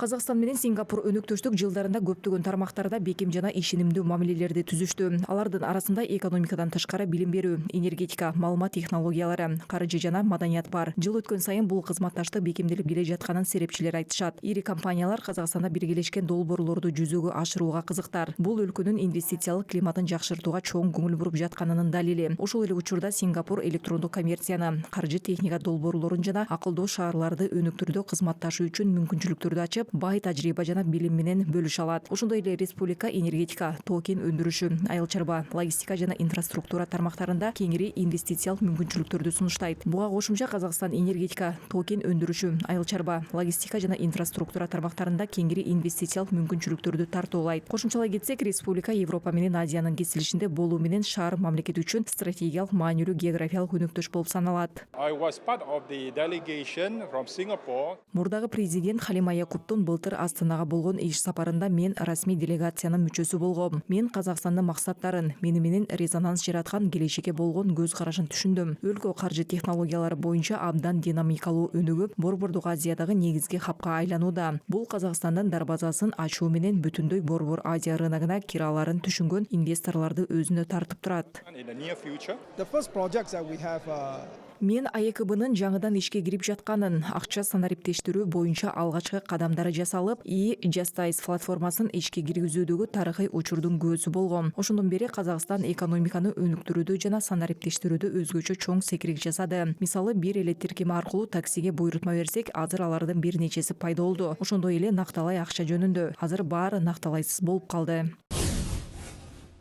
Казакстан менен Сингапур өнөктөштүк жылдарында көптөгөн тармактарда бекем жана ишенимдүү мамилелерди түзүштү. Алардын арасында экономикадан тышкары билим берүү, энергетика, маалымат технологиялары, каржы жана маданият бар. Жыл өткөн сайын бул кызматташтык бекемделип келе жатканын серепчилер айтышат. Ири компаниялар Казакстанда биргелешкен долбоорлорду жүзөгө ашырууга кызыктар. Бул өлкөнүн инвестициялык климатын жакшыртууга чоң көңүл буруп жатканынын далили. Ошол эле учурда Сингапур электрондук коммерцияны, каржы техника долбоорлорун жана акылдуу шаарларды өнүктүрүүдө кызматташуу үчүн мүмкүнчүлүктөрдү ачып, бай тажрыйба жана билим менен бөлүшө алат. Ошондой эле республика энергетика, токен өндүрүшү, айыл чарба, логистика жана инфраструктура тармактарында кеңири инвестициялык мүмкүнчүлүктөрдү сунуштайт. Буга кошумча Казакстан энергетика, токен өндүрүшү, айыл чарба, логистика жана инфраструктура тармактарында кеңири инвестициялык мүмкүнчүлүктөрдү тартуулайт. Кошумчалай кетсек, республика Европа менен Азиянын кесилишинде болуу менен шаар мамлекет үчүн стратегиялык маанилүү географиялык өнөктөш болуп саналат. I was part of the delegation from Singapore. Мурдагы президент Халима Якуптун былтыр Астанага болгон иш сапарында мен расмий делегациянын мүчөсү болгом. Мен Казакстандын максаттарын, мени менен резонанс жараткан келечекке болгон көз карашын түшүндүм. Өлкө каржы технологиялары боюнча абдан динамикалуу өнүгүп, Борбордук Азиядагы негизги хабка айланууда. Бул Казакстандын дарбазасын ачуу менен бүтүндөй Борбор Азия рыногуна кираларын түшүнгөн инвесторлорду өзүнө тартып турат. In the near future, The first projects that we have Мен АЭКБнын жаңыдан ишке кирип жатканын, акча санариптештирүү боюнча алгачкы кадамдары жасалып, Justice платформасын ишке киргизүүдөгү тарыхый учурдун күүсү болгом. Ошондон бери Казакстан экономиканы өнүктүрүүдө жана санариптештирүүдө өзгөчө чоң секирик жасады. Мисалы, бир эле тиркеме аркылуу таксиге буйрутма берсек, азыр алардын бир нечеси пайда болду. Ошондой эле накталай акча жөнүндө. Азыр баары накталайсыз болуп калды.